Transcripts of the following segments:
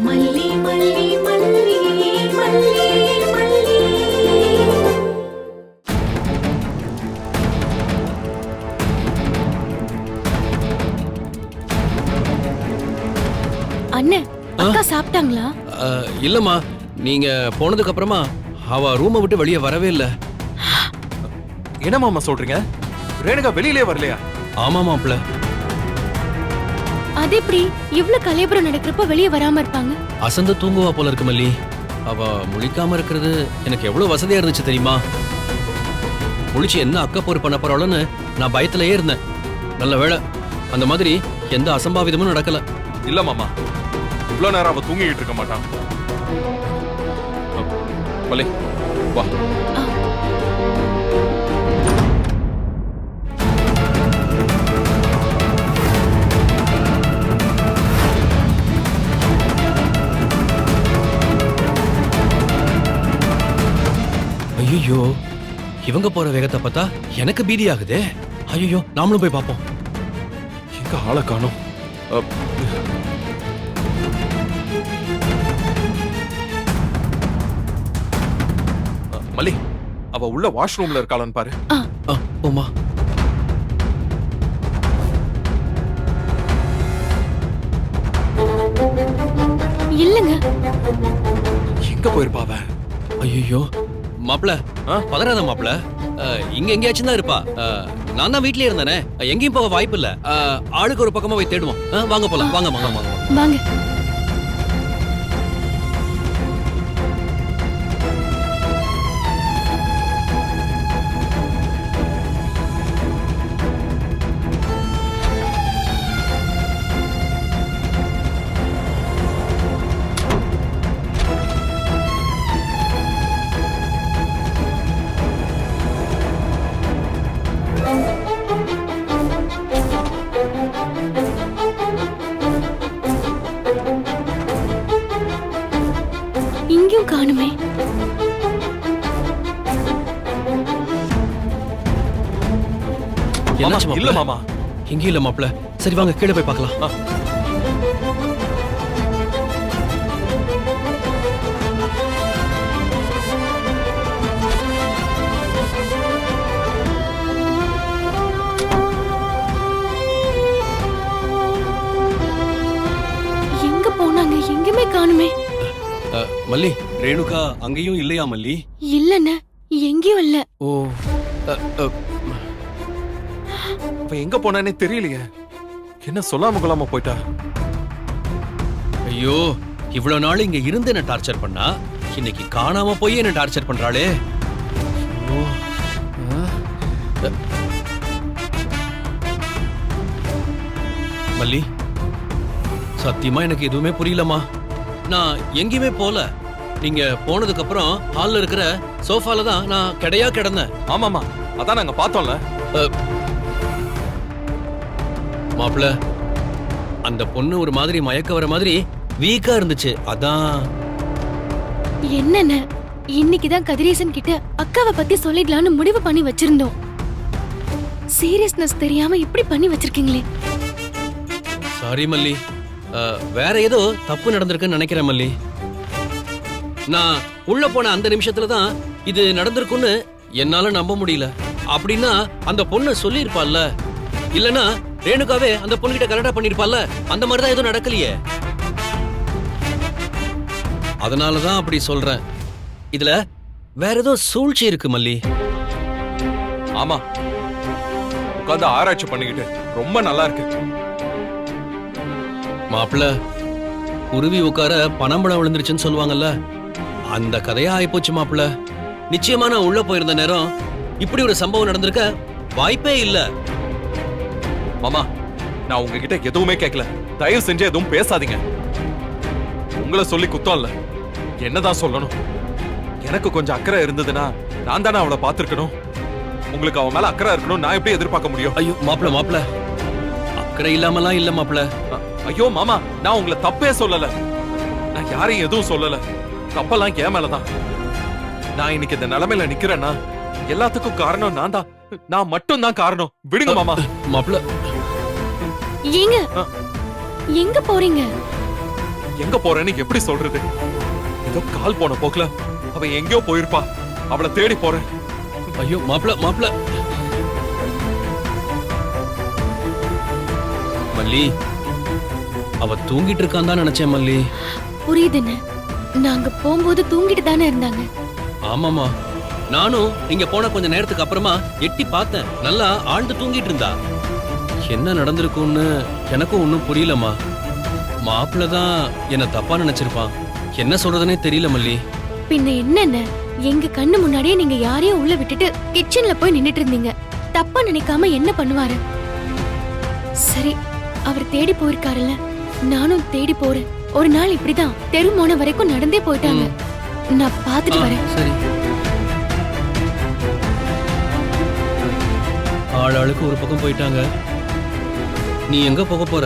மல்லி மல்லி மல்லி மல்லி மல்லி. அண்ணே, அக்கா சாப்பிட்டாங்களா? இல்லம்மா, நீங்க போனதுக்கு அப்புறமா அவ ரூமை விட்டு வெளியே வரவே இல்ல. என்ன மாமா சொல்றீங்க? ரேணுகா வெளியிலே வரலையா? ஆமா மாப்ள. அது எப்படி இவ்ளோ கலைபுரம் நடக்கிறப்ப வெளியே வராம இருப்பாங்க? அசந்து தூங்குவா போல இருக்கு மல்லி. அவ முழிக்காம இருக்கிறது எனக்கு எவ்வளவு வசதியா இருந்துச்சு தெரியுமா? முழிச்சு என்ன அக்கப்போர் பண்ண போறாளோன்னு நான் பயத்திலேயே இருந்தேன். நல்ல வேளை அந்த மாதிரி எந்த அசம்பாவிதமும் நடக்கல. இல்ல மாமா, இவ்வளவு நேரம் அவ தூங்கிட்டு இருக்க மாட்டான். மல்லி வா. ஐயோ, இவங்க போற வேகத்தை பார்த்தா எனக்கு பீதி ஆகுதே. ஐயோ, நாமளும் போய் பார்ப்போம். எங்க ஆளை காணோம். மல்லி, அவ உள்ள வாஷ்ரூம்ல இருக்காளான்னு பாரு. போமா. இல்லங்க. எங்க போயிருப்பா அவ? ஐயோ மாப்ள, பதறாத மாப்ள. இங்க எங்கேயாச்சும் தான் இருப்பா. நான் தான் வீட்லயே இருந்தேனே, எங்கேயும் போக வாய்ப்பு இல்ல. ஆளுக்கு ஒரு பக்கமா போய் தேடுவோம். வாங்க போலாம். வாங்க வாங்க வாங்க வாங்க. இங்கேயும் காணுமே. இல்ல மாமா, இங்க இல்ல மாப்ள. சரி வாங்க கீழே போய் பார்க்கலாம். எங்க போனாங்க? எங்கேயுமே காணுமே. மல்லி, ரேணுகா அங்கேயும் இல்லையா மல்லி? இல்லண்ணே, எங்கேயும் இல்ல. ஓ, அவ எங்க போனானே தெரியலையே. என்ன சொல்லாம கொள்ளாம போயிட்டா? ஐயோ, இவ்வளவு நாள் இங்க இருந்து என்ன டார்ச்சர் பண்ணா, இன்னைக்கு காணாம போய் என்ன டார்ச்சர் பண்றாளே. மல்லி, சத்தியமா எனக்கு எதுவுமே புரியலமா. நான் எங்கேயுமே போல. நீங்க போனதுக்கு அப்புறம் ஹால்ல இருக்கிற சோஃபால தான் நான் கிடையா கிடந்தேன். ஆமாமா, அதான் நாங்க பார்த்தோம்ல. மாப்ள, அந்த பொண்ணு ஒரு மாதிரி மயக்க வர மாதிரி வீக்கா இருந்துச்சு. அதான். என்னண்ணே, இன்னைக்குதான் கதிரேசன் கிட்ட அக்காவை பத்தி சொல்லிடலாம்னு முடிவு பண்ணி வச்சிருந்தோம். சீரியஸ்னஸ் தெரியாம இப்படி பண்ணி வச்சிருக்கீங்களே. சாரி மல்லி, வேற ஏதோ தப்பு நடந்திருக்குன்னு நினைக்கிறேன் மல்லி. நான் உள்ள போன அந்த நிமிஷத்துல தான் இது நடந்திருக்குன்னு என்னால நம்ப முடியல. அப்படின்னா அந்த பொண்ணு சொல்லிருப்பாள்ல, இல்லனா ரேணுகாவே அந்த பொண்ணுகிட்ட கரெக்டா பண்ணிருப்பாள்ல. அந்த மாதிரிதான் எதுவும் நடக்கலையே. அதனாலதான் அப்படி சொல்றேன். இதுல வேற ஏதோ சூழ்ச்சி இருக்கு மல்லி. ஆமா, உட்கார்ந்து ஆராய்ச்சி பண்ணிக்கிட்டு ரொம்ப நல்லா இருக்கு. மாப்பிள்ள, குருவி உட்கார பனம்பழம் விழுந்துருச்சுன்னு சொல்லுவாங்கல்ல, அந்த கதையா ஆயிப்போச்சு மாப்பிள்ள. நிச்சயமா நான் உள்ள போயிருந்த நேரம் இப்படி ஒரு சம்பவம் நடந்திருக்க வாய்ப்பே இல்ல. மாமா, நான் உங்ககிட்ட எதுவுமே கேட்கல. தயவு செஞ்சு எதுவும் பேசாதீங்க. உங்களை சொல்லி குத்தம் இல்ல, என்னதான் சொல்லணும். எனக்கு கொஞ்சம் அக்கறை இருந்ததுன்னா நான் தானே அவளை பார்த்திருக்கணும். உங்களுக்கு அவன் மேல அக்கறை இருக்கணும், நான் எப்படி எதிர்பார்க்க முடியும்? ஐயோ மாப்பிள்ள, அக்கறை இல்லாமலாம் இல்ல மாப்பிள்ள. ஐயோ மாமா, நான் உங்களை தப்பே சொல்லல. நான் யாரையும் எதுவும் சொல்லல. தப்பெல்லாம் என் மேலதான். நான் இன்னைக்கு இந்த நிலைமையில நிக்கிறேன்னா எல்லாத்துக்கும் காரணம் நான் தான். நான் மட்டும் தான் காரணம். விடுங்க மாமா. மாப்பிள்ள, ஏங்க, எங்க போறீங்க? எங்க போறேன்னு எப்படி சொல்றது? ஏதோ கால் போன போக்குல அவ எங்கேயோ போயிருப்பா. அவளை தேடி போறேன். ஐயோ மாப்பிள மல்லி, அவ தூங்கிட்டு இருக்கான்னு தான் நினைச்சேன் மல்லி. புரியுதுன்னு நாங்க போகும்போது தூங்கிட்டு தானே இருந்தாங்க. ஆமாமா, நானும் நீங்க போன கொஞ்ச நேரத்துக்கு அப்புறமா எட்டி பார்த்தேன். நல்லா ஆழ்ந்து தூங்கிட்டு இருந்தா. என்ன நடந்திருக்கும்னு எனக்கும் ஒன்னும் புரியலம்மா. மாப்பிள்ள தான் என்ன தப்பா நினைச்சிருப்பான். என்ன சொல்றதுனே தெரியல மல்லி. பின்ன என்னென்ன, எங்க கண்ணு முன்னாடியே நீங்க யாரையும் உள்ள விட்டுட்டு கிச்சன்ல போய் நின்னுட்டு இருந்தீங்க. தப்பா நினைக்காம என்ன பண்ணுவாரு? சரி, அவர் தேடி போயிருக்காருல்ல, நானும் தேடி போறேன். ஒரு நாள் இப்படிதான் தெரு மோன வரைக்கும் நடந்தே போயிட்டாங்க. நான் பாத்துட்டு வரேன். சரி, ஆளாளுக்கு ஒரு பக்கம் போயிட்டாங்க. நீ எங்க போக போற?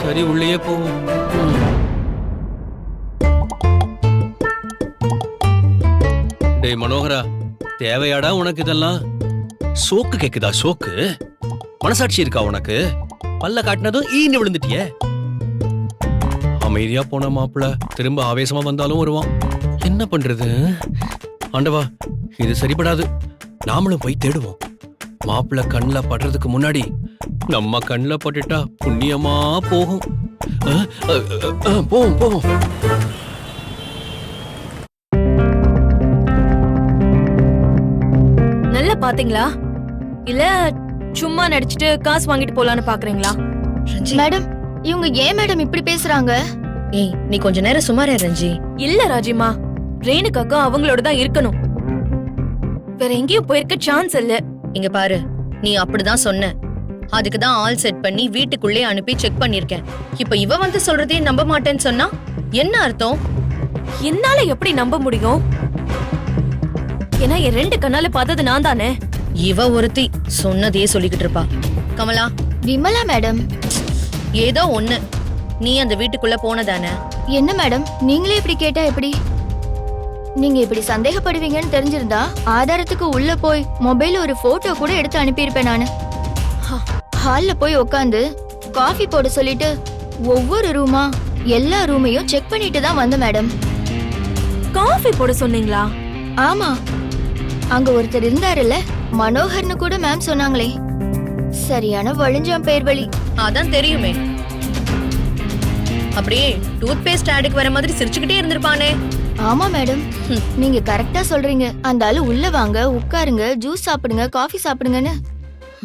சரி, உள்ளேயே போவோம். டேய் மனோகரா, தேவையாடா உனக்கு இதெல்லாம்? சோக்கு கேக்குதா? சோக்கு மனசாட்சி இருக்கா உனக்கு? பல்ல காட்டினதும் ஈன்னு விழுந்துட்டியே. அமைதியா போன மாப்பிள்ள திரும்ப ஆவேசமா வந்தாலும் வருவான். என்ன பண்றது? ஆண்டவா, இது சரிபடாது. நாமளும் போய் தேடுவோம். மாப்பிள்ள கண்ணுல படுறதுக்கு முன்னாடி நம்ம கண்ணுல பட்டுட்டா புண்ணியமா போகும். போவோம் போவோம். நல்லா பாத்தீங்களா இல்ல சும்மா நடிச்சிட்டு காசு வாங்கிட்டு போலான்னு பாக்குறீங்களா? மேடம், இவங்க ஏன் மேடம் இப்படி பேசுறாங்க? ஏய், நீ கொஞ்ச நேரம் சுமாரே ரஞ்சி. இல்ல ராஜிமா, ரேணுகாக்கா அவங்களோட தான் இருக்கணும். வேற எங்கேயும் போயிருக்க சான்ஸ் இல்ல. இங்க பாரு, நீ அப்படிதான் சொன்ன. அதுக்கு தான் ஆல் செட் பண்ணி வீட்டுக்குள்ளே அனுப்பி செக் பண்ணிருக்கேன். இப்ப இவ வந்து சொல்றதே நம்ப மாட்டேன்னு சொன்னா என்ன அர்த்தம்? என்னால எப்படி நம்ப முடியும்? ஏன்னா என் 2 கண்ணால பார்த்தது நான் தானே. இவ ஒருத்தி சொன்னதையே சொல்லிக்கிட்டு இருப்பா. கமலா, விமலா மேடம். ஏதோ ஒண்ணு, நீ அந்த வீட்டுக்குள்ள போனதானே? என்ன மேடம், நீங்களே இப்படி கேட்டா எப்படி? நீங்க இப்படி சந்தேகப்படுவீங்கன்னு தெரிஞ்சிருந்தா ஆதாரத்துக்கு உள்ள போய் மொபைல் ஒரு போட்டோ கூட எடுத்து அனுப்பியிருப்பேன் நானு. ஹால்ல போய் உட்காந்து காஃபி போட சொல்லிட்டு ஒவ்வொரு ரூமா எல்லா ரூமையும் செக் பண்ணிட்டு தான் வந்த மேடம். காஃபி போட சொன்னீங்களா? ஆமா, அங்க ஒருத்தர் இருந்தாருல்ல, மனோகர்னு கூட மேம் சொன்னாங்களே. சரியான வழிஞ்சாம் பேர் வழி. அதான் தெரியுமே. அப்படியே டூத் பேஸ்ட் ஆடுக்கு வர மாதிரி சிரிச்சுக்கிட்டே இருந்திருப்பானே. ஆமா மேடம், நீங்க கரெக்டா சொல்றீங்க. அந்த ஆளு உள்ள வாங்க, உட்காருங்க, ஜூஸ் சாப்பிடுங்க, காஃபி சாப்பிடுங்கன்னு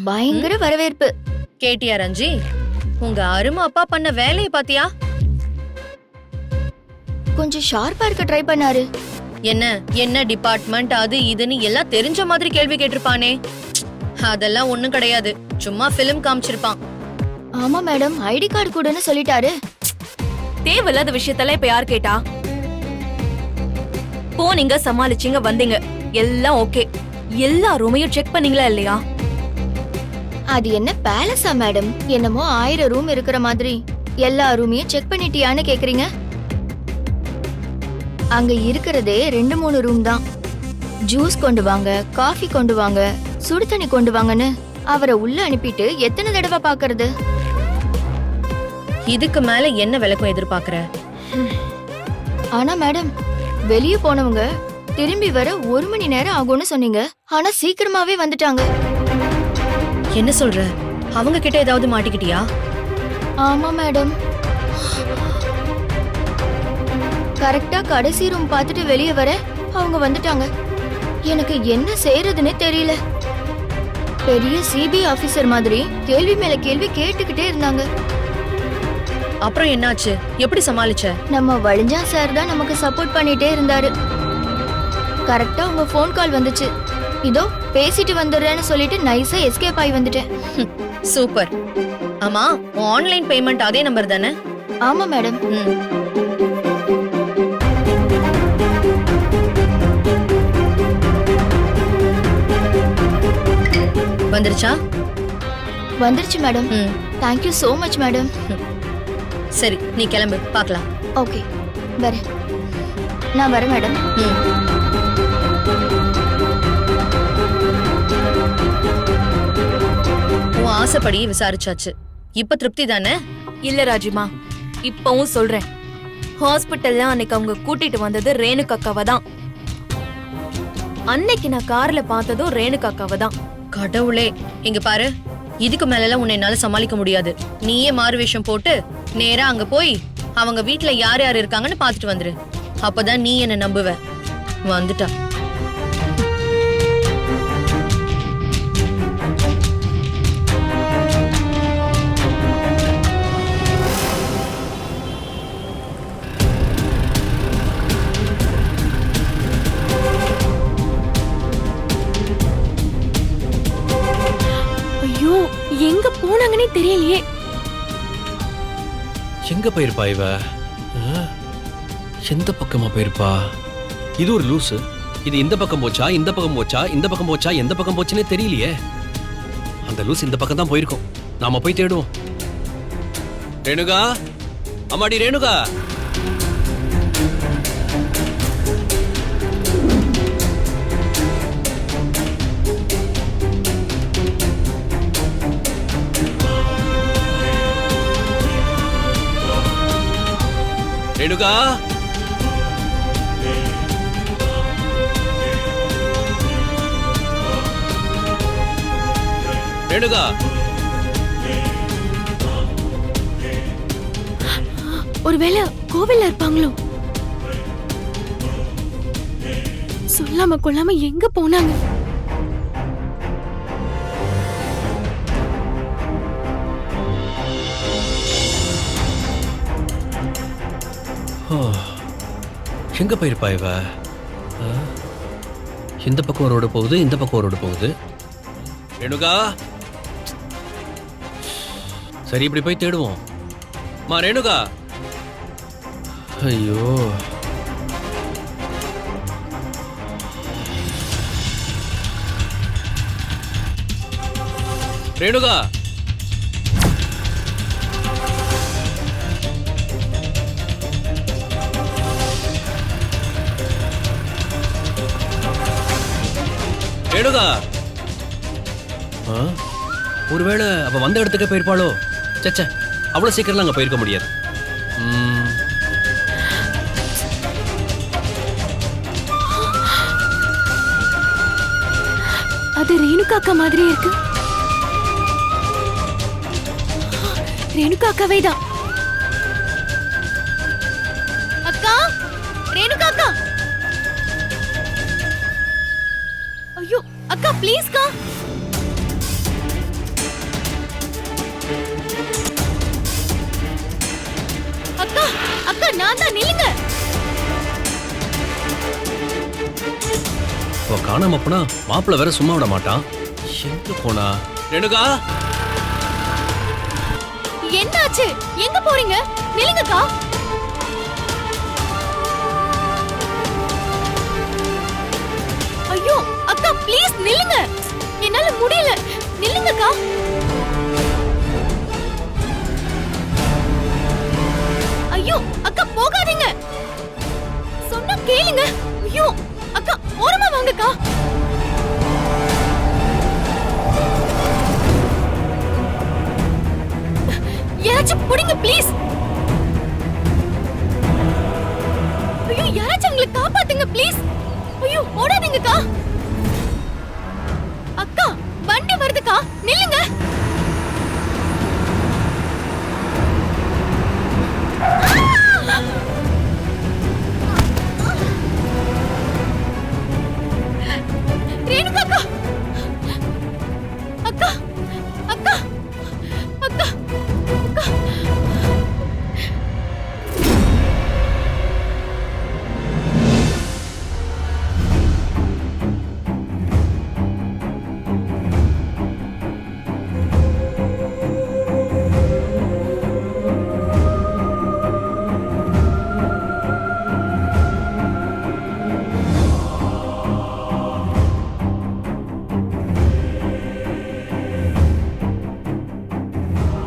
பயங்கர வரவேற்பு. கேட்டியா ரஞ்சி? உங்க அருமை அப்பா பண்ண வேலையை பாத்தியா? கொஞ்சம் ஷார்ப்பா இருக்க ட்ரை பண்ணாரு. என்ன என்ன டிபார்ட்மெண்ட் அது இதுன்னு எல்லாம் தெரிஞ்ச மாதிரி கேள்வி கேட்டிருப்பானே. அதெல்லாம் ஒண்ணும் கிடையாது, சும்மா பிலிம் காமிச்சிருப்பான். ஆமா மேடம், ஐடி கார்டு கூடன்னு சொல்லிட்டாரு. தேவையில்லாத விஷயத்தெல்லாம் இப்ப யார் கேட்டா? போனீங்க, சமாளிச்சீங்க, வந்தீங்க, எல்லாம் ஓகே. எல்லா ரூமையும் செக் பண்ணீங்களா இல்லையா? அது என்ன பேலஸா மேடம்? என்னமோ 1000 ரூம் இருக்கிற மாதிரி எல்லா ரூமையும் செக் பண்ணிட்டியான்னு கேக்குறீங்க? அங்க இருக்கிறதே 2-3 ரூம் தான். ஜூஸ் கொண்டு வாங்க, காஃபி கொண்டு வாங்க, சுடு தண்ணி கொண்டு வாங்கன்னு அவரை உள்ள அனுப்பிட்டு எத்தனை தடவை பாக்குறது? இதுக்கு மேல என்ன விளக்கம் எதிர்பார்க்கற? ஆனா மேடம், வெளிய போனவங்க திரும்பி வர 1 மணி நேரம் ஆகும்னு சொன்னீங்க. ஆனா சீக்கிரமாவே வந்துட்டாங்க. என்ன சொல்ற? அவங்க கிட்ட ஏதாவது மாட்டிக்கிட்டியா? ஆமா மேடம், கரெக்டா கடைசி ரூம் பார்த்துட்டு வெளியே வர அவங்க வந்துட்டாங்க. எனக்கு என்ன செய்யறதுன்னே தெரியல. பெரிய சிபிஐ ஆபீசர் மாதிரி கேள்வி மேல கேள்வி கேட்டுக்கிட்டே இருந்தாங்க. அப்புறம் என்னாச்சு? எப்படி சமாளிச்ச? நம்ம வழிஞ்சா சார் தான் நமக்கு சப்போர்ட் பண்ணிட்டே இருந்தாரு. கரெக்டா உங்க ஃபோன் கால் வந்துச்சு. இதோ பேசிட்டு வந்துடுறேன்னு சொல்லிட்டு நைஸா எஸ்கேப் ஆகி வந்துட்டேன். சூப்பர். ஆமா, ஆன்லைன் பேமெண்ட் அதே நம்பர் தானே? ஆமா மேடம். வந்துருச்சா? வந்துருச்சு madam. Thank you so much madam. சரி, நீ கிளம்பு, பார்க்கலாம். ஓகே, வரேன். நான் வரேன் மேடம். உன் ஆசைப்படி விசாரிச்சாச்சு. இப்ப திருப்தி தானே? இல்ல ராஜிமா, இப்பவும் சொல்றேன், ஹாஸ்பிட்டல்ல அன்னைக்கு அவங்க கூட்டிட்டு வந்தது ரேணுகா அக்காவை தான். அன்னைக்கு நான் கார்ல பார்த்ததும் ரேணுகா அக்காவை தான். கடவுளே, இங்க பாரு, இதுக்கு மேலலாம் உன்னை என்னால சமாளிக்க முடியாது. நீயே மாறு வேஷம் போட்டு நேரா அங்க போய் அவங்க வீட்ல யார் யார் இருக்காங்கன்னு பாத்துட்டு வந்துரு. அப்பதான் நீ என்ன நம்புவ. வந்துட்டா. ஐயோ, எங்க போனாங்கன்னே தெரியலையே. எங்க போயிருப்பா இவ? ஆ? எந்த பக்கமா போயிருப்பா? இது ஒரு லூசு. இது இந்த பக்கம் போச்சா, இந்த பக்கம் போச்சா, இந்த பக்கம் போச்சா, எந்த பக்கம் போச்சுன்னே தெரியலையே. அந்த லூஸ் இந்த பக்கம் தான் போயிருக்கும். நாம போய் தேடுவோம். ரேணுகா, அம்மாடி ரேணுகா. ரேணுகா, ரேணுகா. ஒருவேளை கோவில்ல இருப்பாங்களோ? சொல்லாம கொள்ளாம எங்க போனாங்க? எங்க போயிருப்பா இவ? ஆ? இந்த பக்கம் ஒரு ரோடு போகுது, இந்த பக்கம் ஒரு ரோடு போகுது. ரேணுகா, சரி இப்படி போய் தேடுவோம். மா ரேணுகா. ஐயோ, ரேணுகா. ரேணுகா. ஆ? ஒருவேளை அவ வந்த இடத்துக்கே போயிருப்பாளோ? சச்ச, அவ்வளவு சீக்கிரம் அங்க போயிருக்க முடியாது. அது ரேணுகா அக்கா மாதிரியே இருக்கு. ரேணுகா அக்காவே தான். அக்கா, ரேணுகா அக்கா. ஐயோ அக்கா, ப்ளீஸ் அக்கா. அக்கா, அக்கா நான் தான், நில்லுங்க. அவ காணாம போனா மாப்பிள்ள வேற சும்மா விட மாட்டான். எங்க போனா? ரேணுகா, என்னாச்சு? எங்க போறீங்க? நில்லுங்கக்கா. ஐயோ அக்கா, ப்ளீஸ் நில்லுங்க. என்னால முடியல. நில்லுங்கக்கா. ஐயோ அக்கா, போகாதீங்க. சொன்னா கேளுங்க. ஐயோ அக்கா, ஓரமா வாங்கக்கா. யாராச்சும் புடிங்க ப்ளீஸ். ஐயோ, யாராச்சும் எங்களை காப்பாத்துங்க ப்ளீஸ். ஐயோ, ஓடாதீங்கக்கா. அக்கா, வண்டி வருதுக்கா, நில்லுங்க. ரேணுகா அக்கா. அக்கா, அக்கா, அக்கா, அக்கா.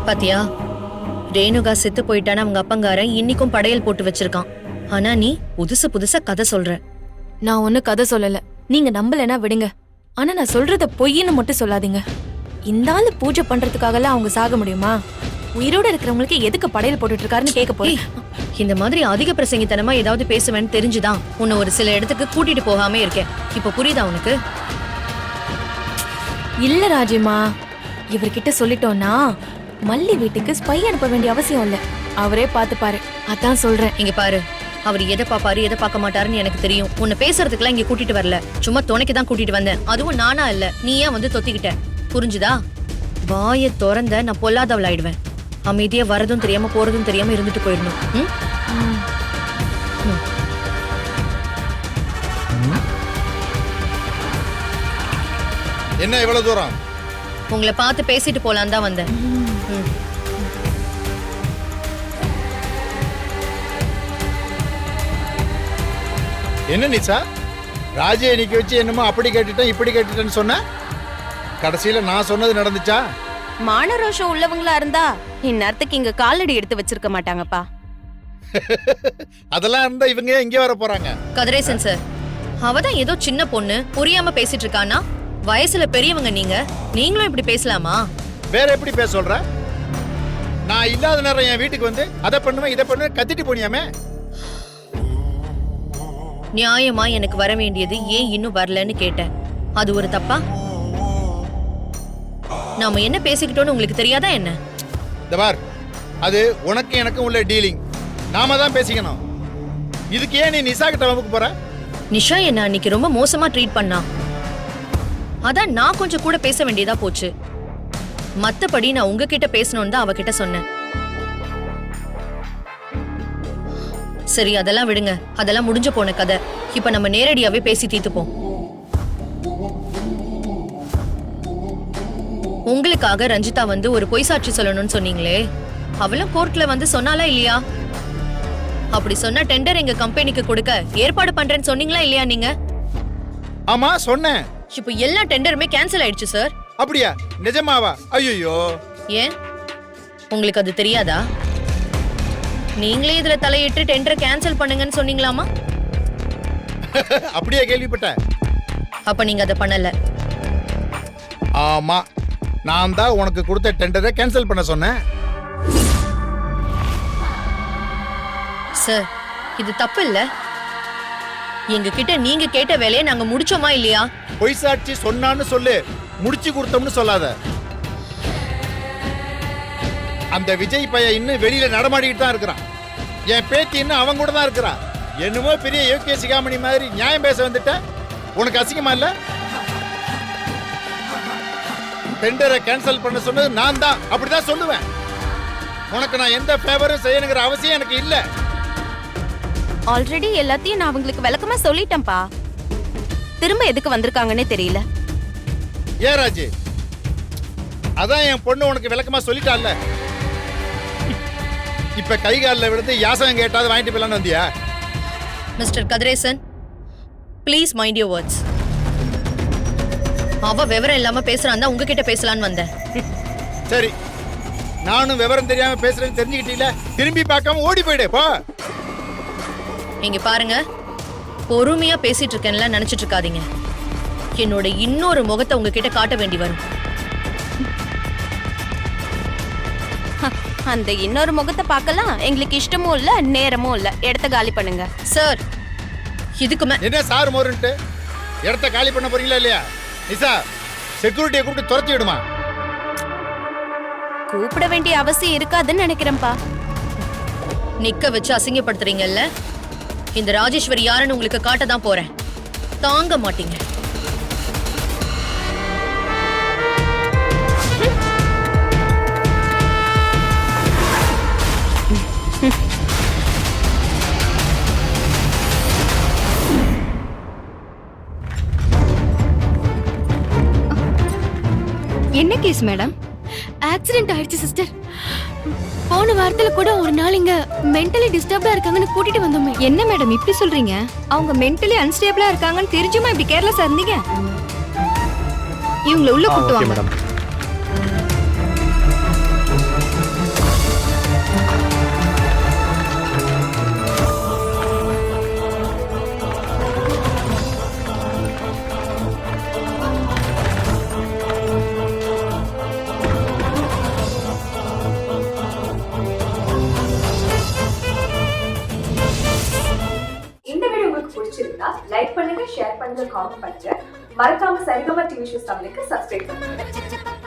பாத்தியா, ரேணுகா செத்து போயிட்டான்னு அவங்க அப்பங்காரன் இன்னிக்கும் படையல் போட்டு வச்சிருக்கான். ஆனா நீ புதுசா கதை சொல்ற. நான் ஒண்ணு கதை சொல்லல. நீங்க நம்பலனா விடுங்க. ஆனா நான் சொல்றத பொய்ன்னு மட்டும் சொல்லாதீங்க. இந்த ஆளு பூஜை பண்றதுக்காகலாம் அவங்க சாக முடியுமா? உயிரோட இருக்கிறவங்களுக்கு எதுக்கு படையல் போட்டுட்டு இருக்காருன்னு கேட்க போய் இந்த மாதிரி அதிக பிரசங்கித்தனமா ஏதாவது பேசுவேன்னு தெரிஞ்சுதான் உன்னை ஒரு சில இடத்துக்கு கூட்டிட்டு போகாம இருக்கேன். இப்ப புரியுதா உனக்கு? இல்ல ராஜிமா, இவர்கிட்ட சொல்லிட்டோம்னா மல்லி வீட்டுக்கு ஸ்பை அனுப்ப வேண்டிய அவசியம் இல்ல. அவரே பாத்துப்பாரு. அதான் சொல்றேன். இங்க பாரு, அவர் எதை பாப்பாரு எதை பார்க்க மாட்டாருன்னு எனக்கு தெரியும். உன்னை பேசுறதுக்குலாம் இங்க கூட்டிட்டு வரல, சும்மா துணைக்கு தான் கூட்டிட்டு வந்தேன். அதுவும் நானா இல்ல, நீயா வந்து தொத்திக்கிட்ட. புரிஞ்சுதா? வாயை திறந்த நான் பொல்லாதவள் ஆயிடுவேன். அமைதியா வரதும் தெரியாம போறதும் தெரியாம இருந்துட்டு போயிடணும். ம்? என்ன இவ்வளவு தூரம்? உங்களை பார்த்து பேசிட்டு போலான்னு தான் வந்தேன். ம். என்ன நிசா, ராஜே இன்னைக்கு வச்சு என்னமோ அப்படி கேட்டுட்டேன் இப்படி கேட்டுட்டேன்னு சொன்ன, கடைசியில நான் சொன்னது நடந்துச்சா? மான ரோஷம் உள்ளவங்களா இருந்தா இந்நேரத்துக்கு இங்க காலடி எடுத்து வச்சிருக்க மாட்டாங்கப்பா. அதெல்லாம் இருந்தா இவங்க இங்கே வர போறாங்க. கதிரேசன் சார், அவதான் ஏதோ சின்ன பொண்ணு புரியாம பேசிட்டு இருக்கானா? வயசுல பெரியவங்க நீங்க, நீங்களும் இப்படி பேசலாமா? வேற எப்படி பேச சொல்ற? நான் இல்லாத நேரம் என் வீட்டுக்கு வந்து அதை பண்ணுவேன் இதை பண்ணுவேன் கத்திட்டு போனியாமே. நியாயமா எனக்கு வர வேண்டியது ஏன் இன்னும் வரலன்னு கேட்டேன். அது ஒரு தப்பா? நாம என்ன பேசிக்கிட்டோம்னு உங்களுக்கு தெரியாதா என்ன? இந்த பார், அது உனக்கு எனக்கும் உள்ள டீலிங், நாம தான் பேசிக்கணும். இதுக்கு ஏன் நீ நிசா கிட்ட வம்புக்கு போற? நிஷா என்ன அன்னைக்கு ரொம்ப மோசமா ட்ரீட் பண்ணா, அதான் நான் கொஞ்சம் கூட பேச வேண்டியதா போச்சு. மத்தபடி நான் உங்ககிட்ட பேசணும்னு தான் அவகிட்ட சொன்னேன். சரி, அதெல்லாம் விடுங்க, அதெல்லாம் முடிஞ்சு போன கதை. இப்ப நம்ம நேரடியாவே பேசி தீர்த்துப்போம். உங்களுக்காக ரஞ்சிதா வந்து ஒரு பொய் சாட்சி சொல்லணும்னு சொன்னீங்களே, அவளும் கோர்ட்ல வந்து சொன்னாலா இல்லையா? அப்படி சொன்னா டெண்டர் எங்க கம்பெனிக்கு கொடுக்க ஏற்பாடு பண்றேன்னு சொன்னீங்களா இல்லையா நீங்க? ஆமா சொன்னேன். இப்ப எல்லா டெண்டருமே கேன்சல் ஆயிடுச்சு சார். அப்படியா? நிஜமாவா? ஐயோ, ஏன் உங்களுக்கு அது தெரியாதா? நீங்களே இதுல தலையிட்டு டெண்டரை கேன்சல் பண்ணுங்கன்னு சொன்னீங்களாமா? அப்படியே கேள்விப்பட்டேன். அப்ப நீங்க அதை பண்ணல. ஆமா, நான் தான் உனக்கு கொடுத்த டெண்டரை கேன்சல் பண்ண சொன்னேன். சார், இது தப்பு இல்ல. எங்க கிட்ட நீங்க கேட்ட வேலையை நாங்க முடிச்சோமா இல்லையா? பொய் சாட்சி சொன்னான்னு சொல்லு, முடிச்சு கொடுத்தோம்னு சொல்லாத. அந்த விஜய் பையன் இன்னும் வெளியில நடமாடிட்டு தான் இருக்கிறான். என் பேத்தி இன்னும் அவன் கூட தான் இருக்கிறான். என்னமோ பெரிய யோகே சிகாமணி மாதிரி நியாயம் பேச வந்துட்ட. உனக்கு அசிங்கமா இல்ல? டெண்டரை கேன்சல் பண்ண சொன்னது நான் தான், அப்படிதான் சொல்லுவேன். உனக்கு நான் எந்த ஃபேவரும் செய்யணுங்கிற அவசியம் எனக்கு இல்ல. ஆல்ரெடி எல்லாத்தையும் நான் அவங்களுக்கு விளக்கமா சொல்லிட்டேன்ப்பா. திரும்ப எதுக்கு வந்திருக்காங்கன்னே தெரியல. ஏன் ராஜு, அதான் என் பொண்ணு உனக்கு விளக்கமா சொல்லிட்டால. இப்ப கை காலில் விழுந்து யாசகம் கேட்டாவது வாங்கிட்டு போயிடலான்னு வந்தியா? Mister Kathiresan, please mind your words. அவ விவரம் இல்லாம பேசுறான், உங்ககிட்ட பேசலான்னு வந்தேன். சரி, நானும் விவரம் தெரியாம பேசுறேன்னு தெரிஞ்சுக்கிட்டீல, திரும்பி பார்க்காம ஓடி போயிடு போ. இங்க பாருங்க, பொறுமையா பேசிட்டு இருக்கேன்ல நினைச்சிட்டு இருக்காதீங்க. என்னோட இன்னொரு முகத்தை உங்ககிட்ட காட்ட வேண்டி வரும். அந்த இன்னொரு முகத்தை பார்க்கலாம் எங்களுக்கு இஷ்டமும் இல்ல நேரமும் இல்ல. இடத்த காலி பண்ணுங்க. சார், இதுக்கு என்ன சார் மோருன்ட்டு இடத்த காலி பண்ண போறீங்களா இல்லையா? நிசா, செக்யூரிட்டியை கூப்பிட்டு துரத்தி விடுமா. கூப்பிட வேண்டிய அவசியம் இருக்காதுன்னு நினைக்கிறேன்ப்பா. நிக்க வச்சு அசிங்கப்படுத்துறீங்கல்ல, இந்த ராஜேஸ்வரி யாருன்னு உங்களுக்கு காட்ட தான் போறேன். தாங்க மாட்டீங்க. என்ன கேஸ் மேடம்? ஆக்சிடென்ட் ஆயிடுச்சு சிஸ்டர். போன வாரத்துல கூட ஒரு நாள் இங்க மென்டலி டிஸ்டர்ப்டா இருக்காங்கன்னு கூட்டிட்டு வந்தோமே. என்ன மேடம் இப்படி சொல்றீங்க? அவங்க மென்டலி அன்ஸ்டேபிளா இருக்காங்கன்னு தெரிஞ்சுமா இப்படி கேர்லெஸ்ஸா இருந்தீங்க? இவங்களை உள்ள கூட்டு வாங்க. லைக் பண்ணுங்க, ஷேர் பண்ணுங்க, காமெண்ட் பண்ணுங்க. மறக்காம சரிகமா டிவி ஷோஸ் தமிழுக்கு சப்ஸ்கிரைப் பண்ணுங்க.